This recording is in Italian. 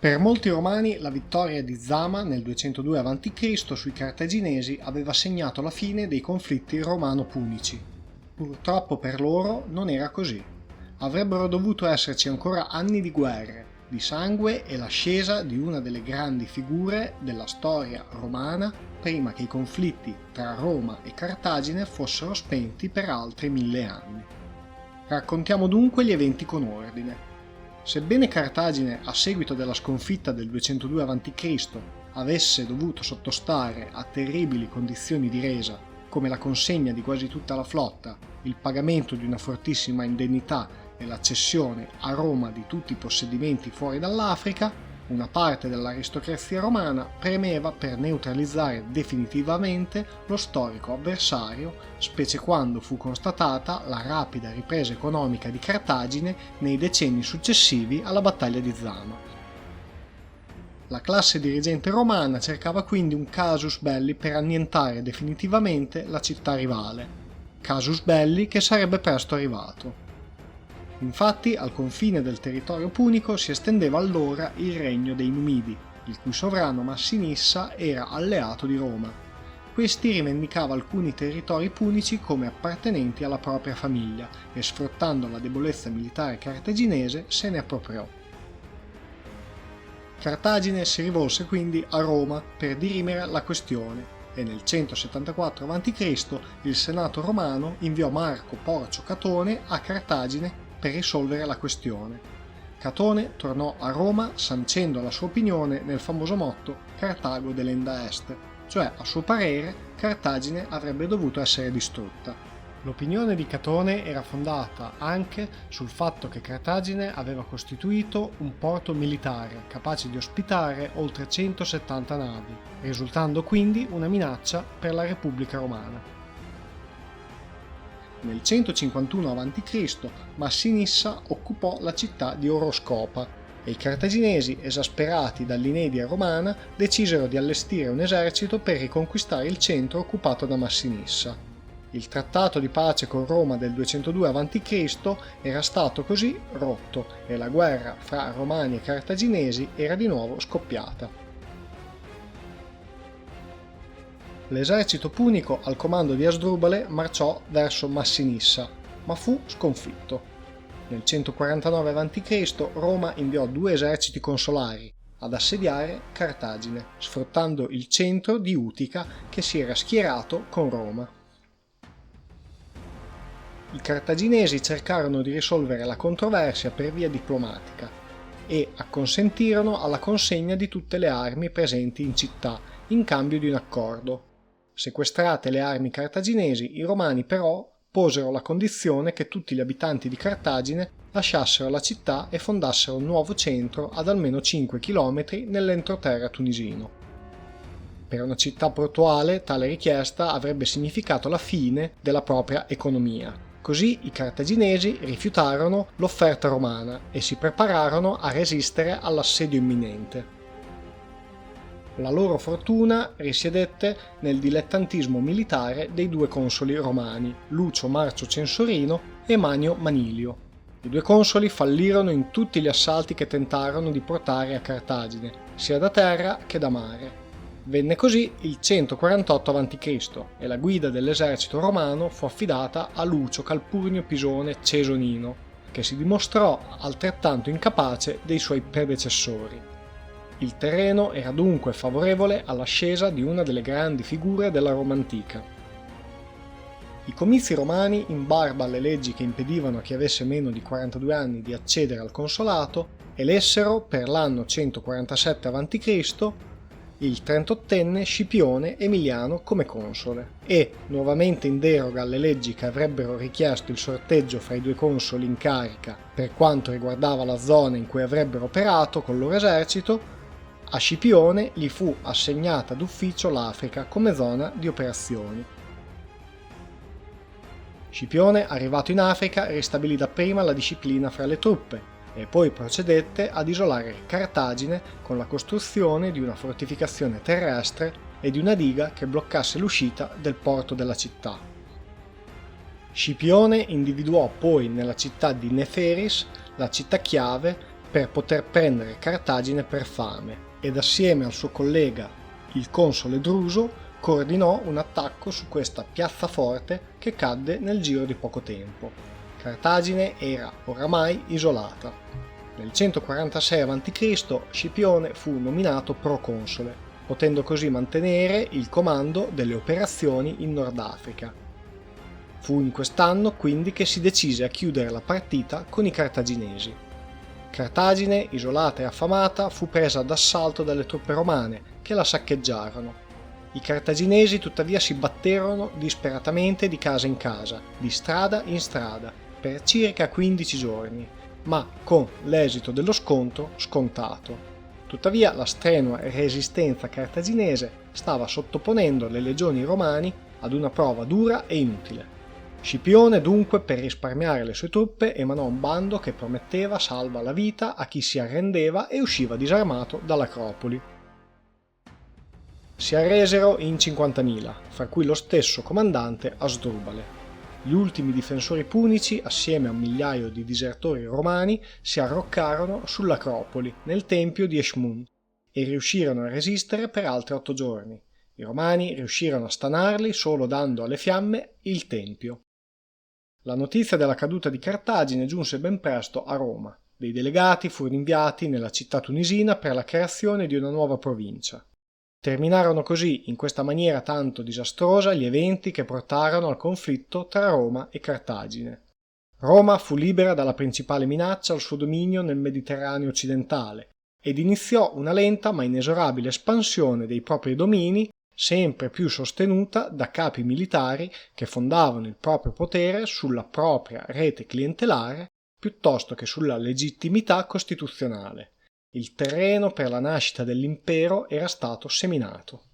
Per molti romani la vittoria di Zama nel 202 a.C. sui cartaginesi aveva segnato la fine dei conflitti romano-punici. Purtroppo per loro non era così. Avrebbero dovuto esserci ancora anni di guerre, di sangue e l'ascesa di una delle grandi figure della storia romana prima che i conflitti tra Roma e Cartagine fossero spenti per altri 1000 anni. Raccontiamo dunque gli eventi con ordine. Sebbene Cartagine, a seguito della sconfitta del 202 a.C., avesse dovuto sottostare a terribili condizioni di resa, come la consegna di quasi tutta la flotta, il pagamento di una fortissima indennità e la cessione a Roma di tutti i possedimenti fuori dall'Africa, una parte dell'aristocrazia romana premeva per neutralizzare definitivamente lo storico avversario, specie quando fu constatata la rapida ripresa economica di Cartagine nei decenni successivi alla battaglia di Zama. La classe dirigente romana cercava quindi un casus belli per annientare definitivamente la città rivale, casus belli che sarebbe presto arrivato. Infatti, al confine del territorio punico si estendeva allora il regno dei Numidi, il cui sovrano Massinissa era alleato di Roma. Questi rivendicava alcuni territori punici come appartenenti alla propria famiglia e, sfruttando la debolezza militare cartaginese, se ne appropriò. Cartagine si rivolse quindi a Roma per dirimere la questione e nel 174 a.C. il Senato romano inviò Marco Porcio Catone a Cartagine per risolvere la questione. Catone tornò a Roma sancendo la sua opinione nel famoso motto Carthago delenda est, cioè a suo parere Cartagine avrebbe dovuto essere distrutta. L'opinione di Catone era fondata anche sul fatto che Cartagine aveva costituito un porto militare capace di ospitare oltre 170 navi, risultando quindi una minaccia per la Repubblica Romana. Nel 151 a.C. Massinissa occupò la città di Oroscopa e i cartaginesi, esasperati dall'inedia romana, decisero di allestire un esercito per riconquistare il centro occupato da Massinissa. Il trattato di pace con Roma del 202 a.C. era stato così rotto e la guerra fra romani e cartaginesi era di nuovo scoppiata. L'esercito punico al comando di Asdrubale marciò verso Massinissa, ma fu sconfitto. Nel 149 a.C. Roma inviò 2 eserciti consolari ad assediare Cartagine, sfruttando il centro di Utica che si era schierato con Roma. I cartaginesi cercarono di risolvere la controversia per via diplomatica e acconsentirono alla consegna di tutte le armi presenti in città in cambio di un accordo. Sequestrate le armi cartaginesi, i romani però posero la condizione che tutti gli abitanti di Cartagine lasciassero la città e fondassero un nuovo centro ad almeno 5 km nell'entroterra tunisino. Per una città portuale tale richiesta avrebbe significato la fine della propria economia. Così i cartaginesi rifiutarono l'offerta romana e si prepararono a resistere all'assedio imminente. La loro fortuna risiedette nel dilettantismo militare dei 2 consoli romani, Lucio Marcio Censorino e Manio Manilio. I 2 consoli fallirono in tutti gli assalti che tentarono di portare a Cartagine, sia da terra che da mare. Venne così il 148 a.C. e la guida dell'esercito romano fu affidata a Lucio Calpurnio Pisone Cesonino, che si dimostrò altrettanto incapace dei suoi predecessori. Il terreno era dunque favorevole all'ascesa di una delle grandi figure della Roma antica. I comizi romani, in barba alle leggi che impedivano a chi avesse meno di 42 anni di accedere al consolato, elessero per l'anno 147 a.C. il 38enne Scipione Emiliano come console e, nuovamente in deroga alle leggi che avrebbero richiesto il sorteggio fra i 2 consoli in carica per quanto riguardava la zona in cui avrebbero operato col loro esercito, a Scipione gli fu assegnata d'ufficio l'Africa come zona di operazioni. Scipione, arrivato in Africa, ristabilì dapprima la disciplina fra le truppe e poi procedette ad isolare Cartagine con la costruzione di una fortificazione terrestre e di una diga che bloccasse l'uscita del porto della città. Scipione individuò poi nella città di Neferis la città chiave per poter prendere Cartagine per fame ed assieme al suo collega, il console Druso, coordinò un attacco su questa piazzaforte che cadde nel giro di poco tempo. Cartagine era oramai isolata. Nel 146 a.C. Scipione fu nominato proconsole, potendo così mantenere il comando delle operazioni in Nord Africa. Fu in quest'anno quindi che si decise a chiudere la partita con i cartaginesi. Cartagine, isolata e affamata, fu presa d'assalto dalle truppe romane che la saccheggiarono. I cartaginesi tuttavia si batterono disperatamente di casa in casa, di strada in strada, per circa 15 giorni, ma con l'esito dello scontro scontato. Tuttavia la strenua resistenza cartaginese stava sottoponendo le legioni romane ad una prova dura e inutile. Scipione dunque, per risparmiare le sue truppe, emanò un bando che prometteva salva la vita a chi si arrendeva e usciva disarmato dall'Acropoli. Si arresero in 50.000, fra cui lo stesso comandante Asdrubale. Gli ultimi difensori punici, assieme a un migliaio di disertori romani, si arroccarono sull'Acropoli, nel tempio di Eschmun, e riuscirono a resistere per altri 8 giorni. I romani riuscirono a stanarli solo dando alle fiamme il tempio. La notizia della caduta di Cartagine giunse ben presto a Roma. Dei delegati furono inviati nella città tunisina per la creazione di una nuova provincia. Terminarono così, in questa maniera tanto disastrosa, gli eventi che portarono al conflitto tra Roma e Cartagine. Roma fu libera dalla principale minaccia al suo dominio nel Mediterraneo occidentale ed iniziò una lenta ma inesorabile espansione dei propri domini, sempre più sostenuta da capi militari che fondavano il proprio potere sulla propria rete clientelare piuttosto che sulla legittimità costituzionale. Il terreno per la nascita dell'impero era stato seminato.